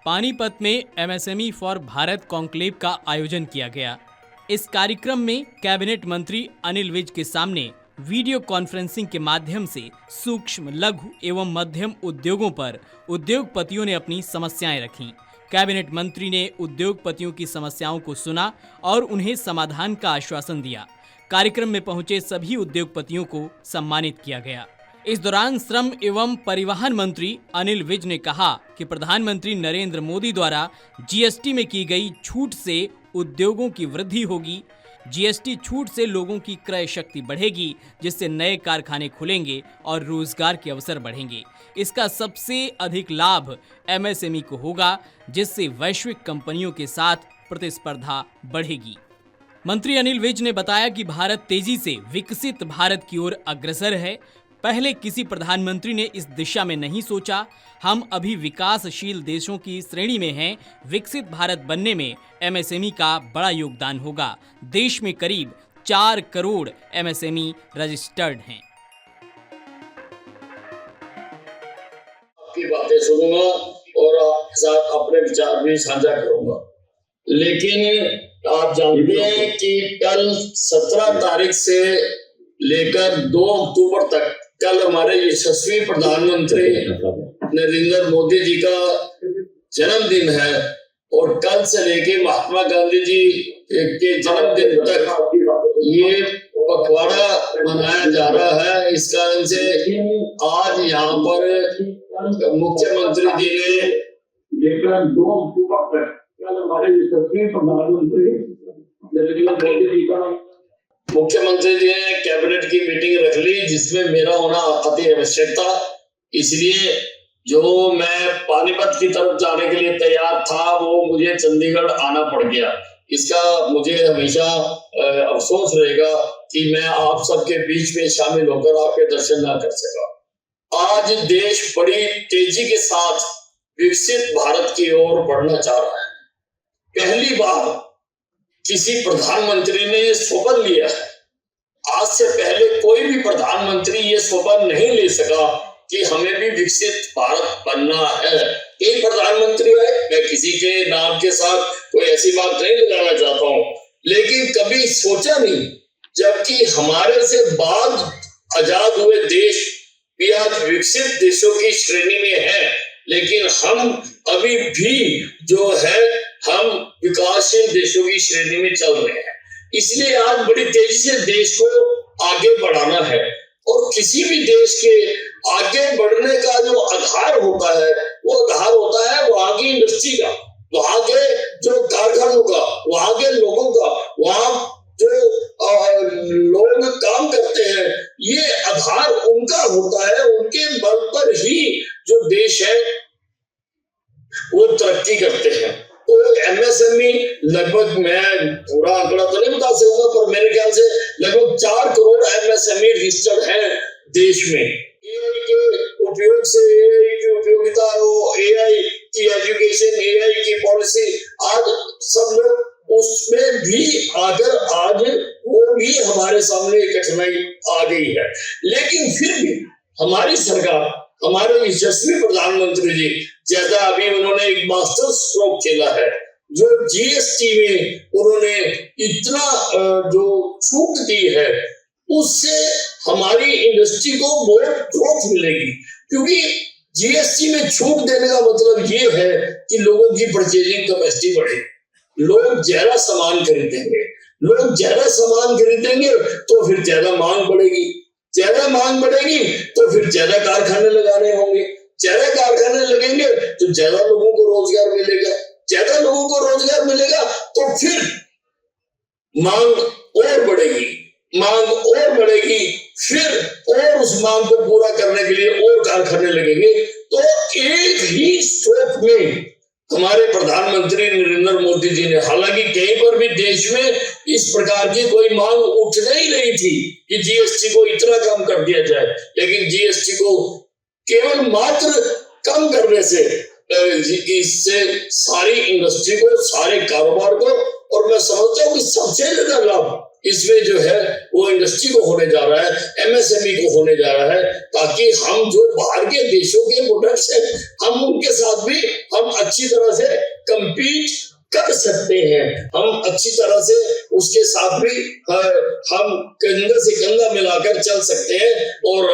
पानीपत में MSME for Bharat conclave का आयोजन किया गया। इस कार्यक्रम में कैबिनेट मंत्री अनिल विज के सामने वीडियो कॉन्फ्रेंसिंग के माध्यम से सूक्ष्म, लघु एवं मध्यम उद्योगों पर उद्योगपतियों ने अपनी समस्याएं रखीं। कैबिनेट मंत्री ने उद्योगपतियों की समस्याओं को सुना और उन्हें समाधान का आश्वासन दिया। कार्यक्रम में पहुंचे सभी उद्योगपतियों को सम्मानित किया गया। इस दौरान श्रम एवं परिवहन मंत्री अनिल विज ने कहा कि प्रधानमंत्री नरेंद्र मोदी द्वारा जीएसटी में की गई छूट से उद्योगों की वृद्धि होगी। जीएसटी छूट से लोगों की क्रय शक्ति बढ़ेगी, जिससे नए कारखाने खुलेंगे और रोजगार के अवसर बढ़ेंगे। इसका सबसे अधिक लाभ एमएसएमई को होगा, जिससे वैश्विक कंपनियों के साथ प्रतिस्पर्धा बढ़ेगी। मंत्री अनिल विज ने बताया कि भारत तेजी से विकसित भारत की ओर अग्रसर है। पहले किसी प्रधानमंत्री ने इस दिशा में नहीं सोचा। हम अभी विकासशील देशों की श्रेणी में हैं। विकसित भारत बनने में एमएसएमई का बड़ा योगदान होगा। देश में करीब 4 करोड़ एमएसएमई रजिस्टर्ड हैं। आपकी बातें सुनूंगा और आपके साथ अपने विचार भी साझा करूंगा, लेकिन आप जानते हैं कि कल 17 तारीख से लेकर 2 अक्टूबर तक कल हमारे यशस्वी प्रधानमंत्री नरेंद्र मोदी जी का जन्मदिन है और कल से लेके महात्मा गांधी जी के जन्मदिन तक ये पखवाड़ा मनाया जा रहा है। इस कारण से आज यहाँ पर मुख्यमंत्री जी ने लेकर 2 अक्टूबर तक कल हमारे यशस्वी प्रधानमंत्री नरेंद्र मोदी जी का मुख्यमंत्री जी ने कैबिनेट की मीटिंग रख ली, जिसमें मेरा होना अति आवश्यक था। इसलिए जो मैं पानीपत की तरफ जाने के लिए तैयार था, वो मुझे चंडीगढ़ आना पड़ गया। इसका मुझे हमेशा अफसोस रहेगा कि मैं आप सबके बीच में शामिल होकर आपके दर्शन ना कर सका। आज देश बड़ी तेजी के साथ विकसित भारत की ओर बढ़ना चाह रहा है। पहली बार किसी प्रधानमंत्री ने स्वप्न लिया है। आज से पहले कोई भी प्रधानमंत्री ये स्वप्न नहीं ले सका कि हमें भी विकसित भारत बनना है। एक प्रधानमंत्री है, मैं किसी के नाम के साथ कोई ऐसी बात नहीं लगाना चाहता हूं, लेकिन कभी सोचा नहीं, जबकि हमारे से बाद आजाद हुए देश भी आज विकसित देशों की श्रेणी में है, लेकिन हम अभी भी जो है हम विकासशील देशों की श्रेणी में चल रहे हैं। इसलिए आज बड़ी तेजी से देश को आगे बढ़ाना है और किसी भी देश के आगे बढ़ने का जो आधार होता है, वो आधार होता है वहां की इंडस्ट्री का, वहां के जो कारखानों का, वहां के लोगों का, वहां जो लोग काम करते हैं, ये आधार उनका होता है। उनके बल पर ही जो देश है वो तरक्की करते हैं। तो एमएसएमई लगभग, मैं पूरा आंकड़ा तो नहीं बता सकूंगा, पर मेरे ख्याल से लगभग 4 करोड़ एमएसएमई रजिस्टर्ड हैं देश में। एआई के उपयोग से, एआई की उपयोगिता, एआई की एजुकेशन, एआई की पॉलिसी, आज सब लोग उसमें भी आकर आज वो भी हमारे सामने कठिनाई आ गई है। लेकिन फिर भी हमारी सरकार, हमारे यशस्वी प्रधानमंत्री जी, जैसा अभी उन्होंने एक मास्टर स्ट्रोक खेला है, जो जीएसटी में उन्होंने इतना जो छूट दी है, उससे हमारी इंडस्ट्री को बहुत ग्रोथ मिलेगी। क्योंकि जीएसटी में छूट देने का मतलब ये है कि लोगों की परचेजिंग कैपेसिटी बढ़ेगी, लोग ज्यादा सामान खरीदेंगे, लोग ज्यादा सामान खरीदेंगे तो फिर ज्यादा मांग बढ़ेगी, ज्यादा मांग बढ़ेगी तो फिर ज्यादा कारखाने लगाने होंगे, ज्यादा कारखाने लगेंगे तो ज्यादा लोगों को रोजगार मिलेगा, ज्यादा लोगों को रोजगार मिलेगा तो फिर मांग और बढ़ेगी, मांग और बढ़ेगी, फिर और उस मांग को पूरा करने के लिए और कारखाने लगेंगे। तो एक ही स्ट्रोक में हमारे प्रधानमंत्री नरेंद्र मोदी जी ने, हालांकि कहीं पर भी देश में इस प्रकार की कोई मांग उठ नहीं रही थी कि जीएसटी को इतना कम कर दिया जाए, लेकिन जीएसटी को केवल मात्र कम करने से इससे सारी इंडस्ट्री को, सारे कारोबार को और मैं समझता हूँ कि सबसे ज्यादा लाभ इसमें जो है वो इंडस्ट्री को होने जा रहा है, एमएसएमई को होने जा रहा है, ताकि हम जो बाहर के देशों के प्रोडक्ट्स हैं हम उनके साथ भी हम अच्छी तरह से compete कर सकते हैं, हम अच्छी तरह से उसके साथ भी हम कंधा से कंधा मिलाकर चल सकते हैं। और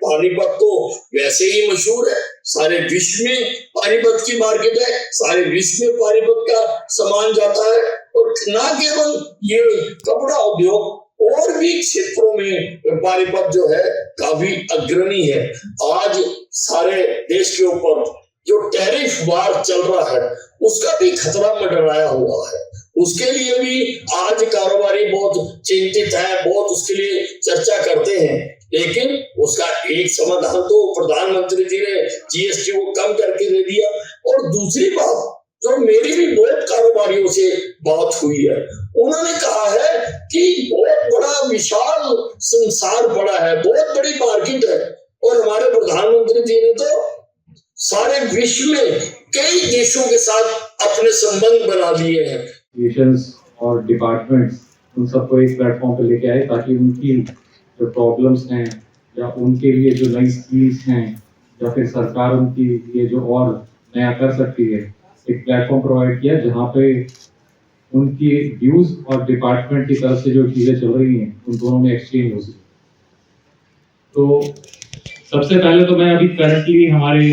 पानीपत तो वैसे ही मशहूर है, सारे विश्व में पानीपत की मार्केट है, सारे विश्व में पानीपत का सामान जाता है। और ना केवल ये कपड़ा उद्योग और भी क्षेत्रों में पानीपत जो है काफी अग्रणी है। आज सारे देश के ऊपर जो टैरिफ वार चल रहा है उसका भी खतरा मंडराया हुआ है, उसके लिए भी आज कारोबारी बहुत चिंतित है, बहुत उसके लिए चर्चा करते हैं। लेकिन उसका एक समाधान तो प्रधानमंत्री जी ने जीएसटी को कम करके दे दिया। और दूसरी बात जो मेरी भी बहुत कारोबारियों से बात हुई है, उन्होंने कहा है कि बहुत बड़ा विशाल संसार पड़ा है, बहुत बड़ी मार्केट है। और हमारे प्रधानमंत्री जी ने तो सारे विश्व में कई देशों के साथ अपने संबंध बना लिए हैं। नेशंस और डिपार्टमेंट्स उन सबको एक प्लेटफॉर्म पे लेके आए ताकि उनकी जो प्रॉब्लम्स हैं या उनके लिए जो नई स्कीम्स हैं या फिर सरकार उनकी लिए जो और नया कर सकती है, एक प्लेटफॉर्म प्रोवाइड किया जहाँ पे उनकी व्यूज और डिपार्टमेंट की तरफ से जो चीज़ें चल रही हैं उन दोनों में एक्सचेंज हो सके। तो सबसे पहले तो मैं अभी करंटली हमारे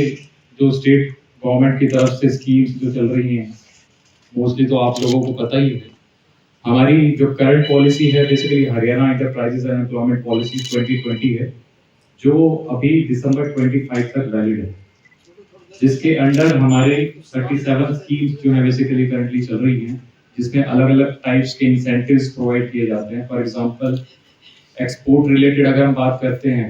जो स्टेट गवर्नमेंट की तरफ से स्कीम्स जो चल रही हैं मोस्टली तो आप लोगों को पता ही है। हमारी जो करंट पॉलिसी है basically Haryana enterprises and employment policy 2020 है, जो अभी दिसंबर 25 तक वैलिड है, जिसके अंडर हमारे 37 स्कीम्स जो है बेसिकली करंटली चल रही हैं, जिसमें अलग अलग टाइप्स के इंसेंटिव्स प्रोवाइड किए जाते हैं। फॉर एग्जांपल एक्सपोर्ट रिलेटेड अगर हम बात करते हैं,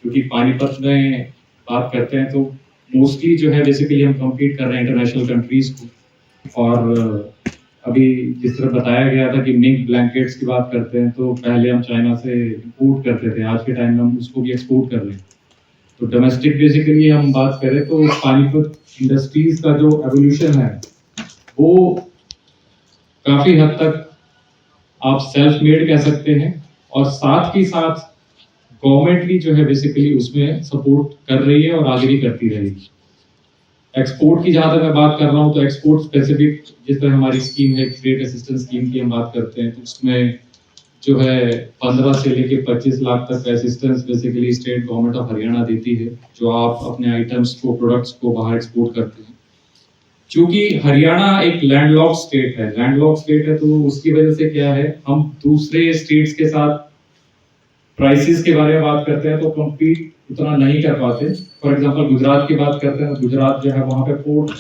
क्योंकि पानीपत में बात करते हैं तो मोस्टली जो है बेसिकली हम कम्पीट कर रहे हैं इंटरनेशनल कंट्रीज को। और अभी जिस तरह बताया गया था कि मिंक ब्लैंकेट्स की बात करते हैं तो पहले हम चाइना से इंपोर्ट करते थे, आज के टाइम में हम उसको भी एक्सपोर्ट कर रहे हैं। तो डोमेस्टिक बेसिकली हम बात करें तो पानीपत इंडस्ट्रीज का जो एवोल्यूशन है वो काफ़ी हद तक आप सेल्फ मेड कह सकते हैं, और साथ ही साथ गवर्नमेंट भी जो है बेसिकली उसमें सपोर्ट कर रही है और आगे भी करती रहेगी। एक्सपोर्ट की जहाँ तक मैं बात कर रहा हूँ तो एक्सपोर्ट स्पेसिफिक जिस तरह हमारी स्कीम है ट्रेड असिस्टेंस स्कीम की हम बात करते हैं तो उसमें जो है 15 से लेके 25 लाख तक assistance basically state government of Haryana देती है, जो आप अपने आइटम्स को प्रोडक्ट्स को बाहर एक्सपोर्ट करते हैं। क्योंकि हरियाणा एक लैंडलॉक्ड स्टेट है, तो उसकी वजह से क्या है, हम दूसरे स्टेट्स के साथ प्राइसेस के बारे में बात करते हैं तो कम्पीट उतना नहीं कर पाते। फॉर एग्जांपल गुजरात की बात करते हैं, गुजरात जो है वहाँ पे पोर्ट,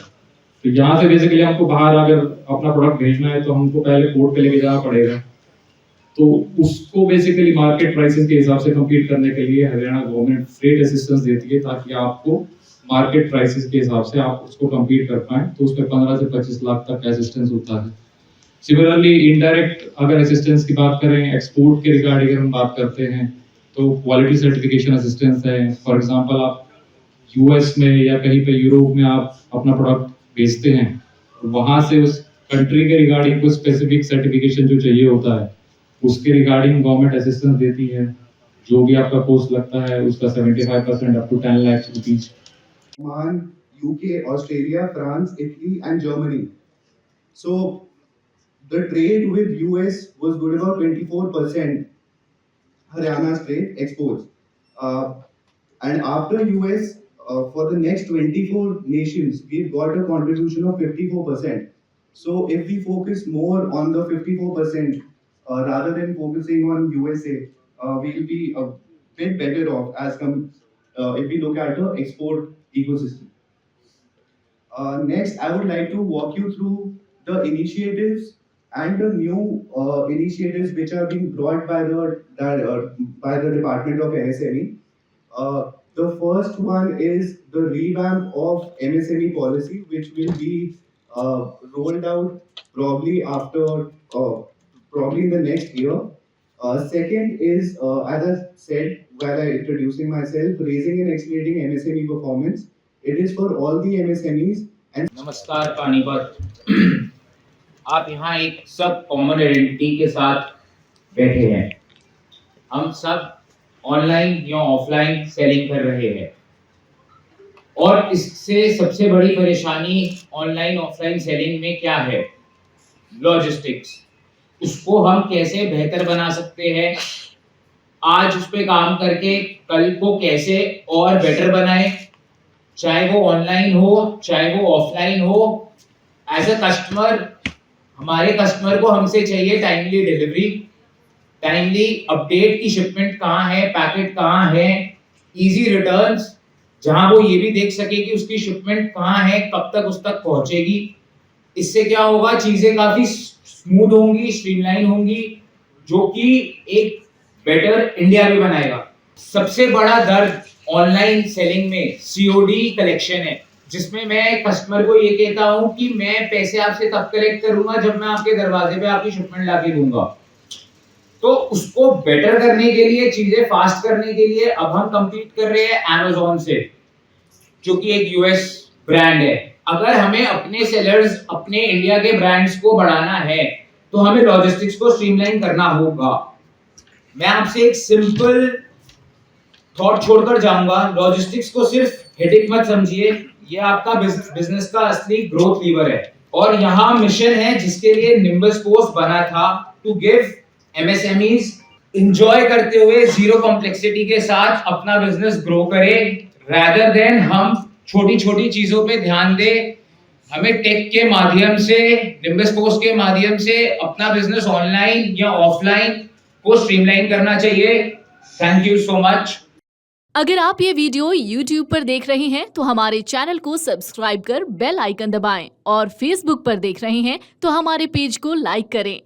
तो यहाँ से बेसिकली हमको बाहर अगर अपना प्रोडक्ट भेजना है तो हमको पहले पोर्ट पे लेके जाना पड़ेगा, तो उसको बेसिकली मार्केट प्राइसेस के हिसाब से कम्पीट करने के लिए हरियाणा गवर्नमेंट फ्रेट असिस्टेंस देती है ताकि आपको मार्केट प्राइसेस के हिसाब से आप उसको कम्पीट कर पाएं। तो उसमें 15 से 25 लाख तक असिस्टेंस होता है। सिमिलरली इनडायरेक्ट अगर असिस्टेंस की बात करें, एक्सपोर्ट के रिगार्डिंग अगर हम बात करते हैं तो क्वालिटी सर्टिफिकेशन असिस्टेंस है। फॉर एग्जांपल आप यूएस में या कहीं पे यूरोप में आप अपना प्रोडक्ट बेचते हैं, वहाँ से उस कंट्री के रिगार्डिंग कुछ स्पेसिफिक सर्टिफिकेशन जो चाहिए होता है उसके रिगार्डिंग गवर्नमेंट असिस्टेंस देती है। जो भी आपका कॉस्ट लगता है उसका 75% up to 10 lakh rupees. UK, Australia, France, Italy and Germany. So the trade with US was good about 24%. Haryana's trade exports, and after US, for the next 24 nations, we've got a contribution of 54%. So if we focus more on the 54% rather than focusing on USA, we'll be a bit better off if we look at the export ecosystem. Next, I would like to walk you through the initiatives and the new initiatives which are being brought by the Department of MSME. The first one is the revamp of MSME policy, which will be rolled out probably in the next year. Second is, as I said while introducing myself, raising and accelerating MSME performance. It is for all the MSMEs and नमस्कार पानीपत। आप यहाँ एक सब common identity के साथ बैठे हैं। हम सब ऑनलाइन या ऑफलाइन सेलिंग कर रहे हैं और इससे सबसे बड़ी परेशानी ऑनलाइन ऑफलाइन सेलिंग में क्या है? लॉजिस्टिक्स। उसको हम कैसे बेहतर बना सकते हैं, आज उस पर काम करके कल को कैसे और बेटर बनाए, चाहे वो ऑनलाइन हो चाहे वो ऑफलाइन हो। एज अ कस्टमर, हमारे कस्टमर को हमसे चाहिए टाइमली डिलीवरी, टाइमली अपडेट की शिपमेंट कहाँ है, पैकेट कहाँ है, इजी रिटर्न्स, जहां वो ये भी देख सके कि उसकी शिपमेंट कहाँ है, कब तक उस तक पहुंचेगी। इससे क्या होगा, चीजें काफी स्मूथ होंगी, स्ट्रीमलाइन होंगी, जो कि एक बेटर इंडिया भी बनाएगा। सबसे बड़ा दर्द ऑनलाइन सेलिंग में सीओडी कलेक्शन है, जिसमें मैं कस्टमर को ये कहता हूं कि मैं पैसे आपसे तब कलेक्ट करूंगा जब मैं आपके दरवाजे पे आपकी शिपमेंट लाके दूंगा। तो उसको बेटर करने के लिए, चीजें फास्ट करने के लिए अब हम कंपीट कर रहे हैं Amazon से, जो कि एक यूएस ब्रांड है। अगर हमें अपने सेलर्स, अपने इंडिया के ब्रांड्स को बढ़ाना है तो हमें लॉजिस्टिक्स को स्ट्रीमलाइन करना होगा। मैं आपसे एक सिंपल थॉट छोड़कर जाऊंगा, लॉजिस्टिक्स को सिर्फ हेडेक मत समझिए, ये आपका बिजनेस का असली ग्रोथ लीवर है। और यहाँ मिशन है जिसके लिए निम्बस पोस्ट बना था, टू गिव MSMEs एंजॉय करते हुए जीरो कॉम्प्लेक्सिटी के साथ अपना बिजनेस ग्रो करे, रादर देन हम छोटी छोटी चीजों पे ध्यान दें। हमें टेक के माध्यम से, निम्बस पोस्ट के माध्यम से अपना बिजनेस ऑनलाइन या ऑफलाइन को स्ट्रीमलाइन करना चाहिए। Thank you so much. अगर आप ये वीडियो YouTube पर देख रहे हैं तो हमारे चैनल को सब्सक्राइब कर बेल आइकन दबाएं और Facebook पर देख रहे हैं तो हमारे पेज को लाइक करें।